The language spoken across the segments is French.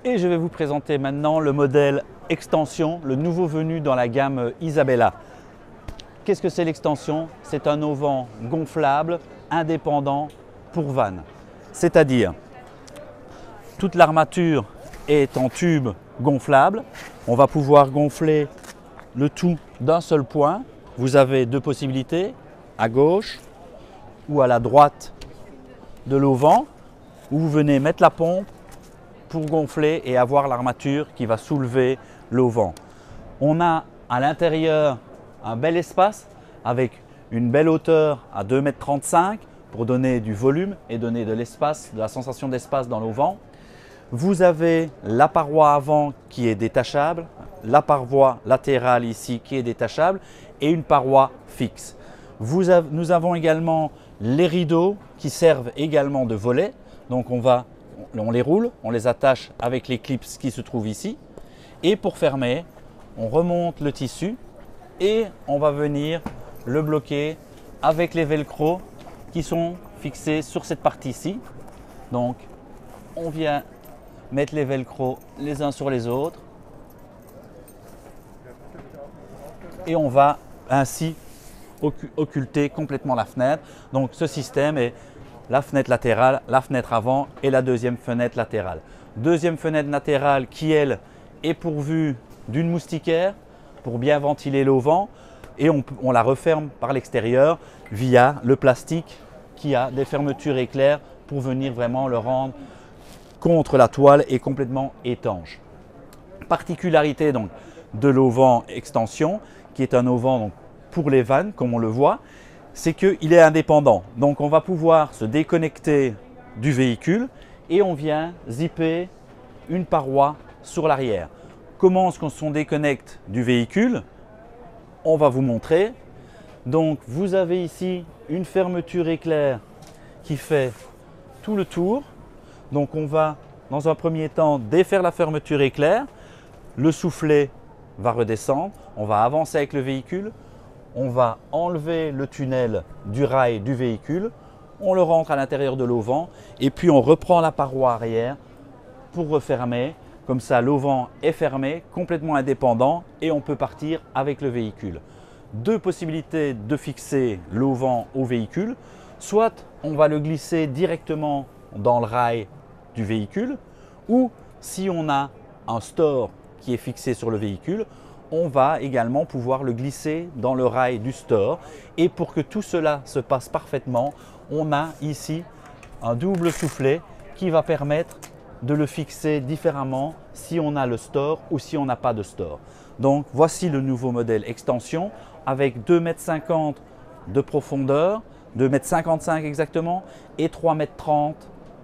Et je vais vous présenter maintenant le modèle extension, le nouveau venu dans la gamme Isabella. Qu'est-ce que c'est l'extension? C'est un auvent gonflable, indépendant pour van. C'est-à-dire, toute l'armature est en tube gonflable. On va pouvoir gonfler le tout d'un seul point. Vous avez deux possibilités, à gauche ou à la droite de l'auvent, où vous venez mettre la pompe pour gonfler et avoir l'armature qui va soulever l'auvent. On a à l'intérieur un bel espace avec une belle hauteur à 2,35 m pour donner du volume et donner de l'espace, de la sensation d'espace dans l'auvent. Vous avez la paroi avant qui est détachable, la paroi latérale ici qui est détachable et une paroi fixe. Nous avons également les rideaux qui servent également de volets. Donc on les roule, on les attache avec les clips qui se trouvent ici. Et pour fermer, on remonte le tissu et on va venir le bloquer avec les velcro qui sont fixés sur cette partie-ci. Donc on vient mettre les velcro les uns sur les autres et on va ainsi occulter complètement la fenêtre. Donc ce système est la fenêtre latérale, la fenêtre avant et la deuxième fenêtre latérale. Deuxième fenêtre latérale qui, elle, est pourvue d'une moustiquaire pour bien ventiler l'auvent et on la referme par l'extérieur via le plastique qui a des fermetures éclairs pour venir vraiment le rendre contre la toile et complètement étanche. Particularité donc de l'auvent extension, qui est un auvent donc, pour les vannes comme on le voit, c'est qu'il est indépendant. Donc on va pouvoir se déconnecter du véhicule et on vient zipper une paroi sur l'arrière. Comment est-ce qu'on se déconnecte du véhicule? On va vous montrer. Donc vous avez ici une fermeture éclair qui fait tout le tour. Donc on va dans un premier temps défaire la fermeture éclair, le soufflet va redescendre, on va avancer avec le véhicule, on va enlever le tunnel du rail du véhicule, on le rentre à l'intérieur de l'auvent et puis on reprend la paroi arrière pour refermer. Comme ça l'auvent est fermé, complètement indépendant et on peut partir avec le véhicule. Deux possibilités de fixer l'auvent au véhicule. Soit on va le glisser directement dans le rail du véhicule ou si on a un store qui est fixé sur le véhicule, on va également pouvoir le glisser dans le rail du store. Et pour que tout cela se passe parfaitement, on a ici un double soufflet qui va permettre de le fixer différemment si on a le store ou si on n'a pas de store. Donc voici le nouveau modèle extension avec 2,50 m de profondeur, 2,55 m exactement et 3,30 m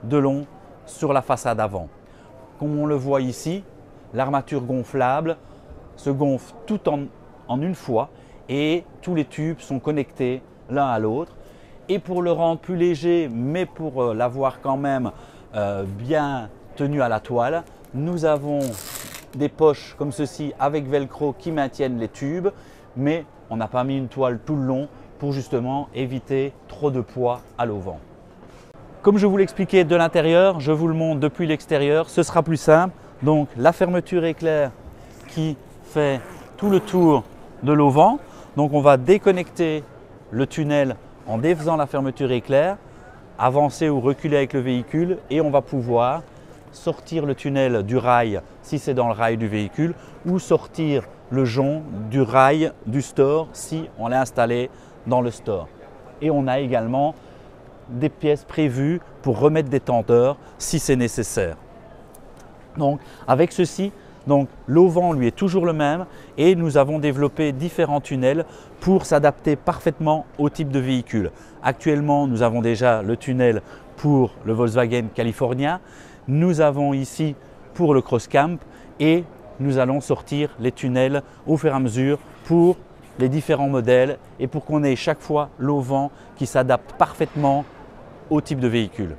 de long sur la façade avant. Comme on le voit ici, l'armature gonflable se gonfle tout en une fois et tous les tubes sont connectés l'un à l'autre. Et pour le rendre plus léger, mais pour l'avoir quand même bien tenu à la toile, nous avons des poches comme ceci avec velcro qui maintiennent les tubes, mais on n'a pas mis une toile tout le long pour justement éviter trop de poids à l'auvent. Comme je vous l'expliquais de l'intérieur, je vous le montre depuis l'extérieur, ce sera plus simple. Donc la fermeture éclair qui fait tout le tour de l'auvent. Donc on va déconnecter le tunnel en défaisant la fermeture éclair, avancer ou reculer avec le véhicule et on va pouvoir sortir le tunnel du rail si c'est dans le rail du véhicule ou sortir le jonc du rail du store si on l'a installé dans le store. Et on a également des pièces prévues pour remettre des tendeurs si c'est nécessaire. Donc avec ceci, l'auvent lui est toujours le même et nous avons développé différents tunnels pour s'adapter parfaitement au type de véhicule. Actuellement, nous avons déjà le tunnel pour le Volkswagen California. Nous avons ici pour le Crosscamp et nous allons sortir les tunnels au fur et à mesure pour les différents modèles et pour qu'on ait chaque fois l'auvent qui s'adapte parfaitement au type de véhicule.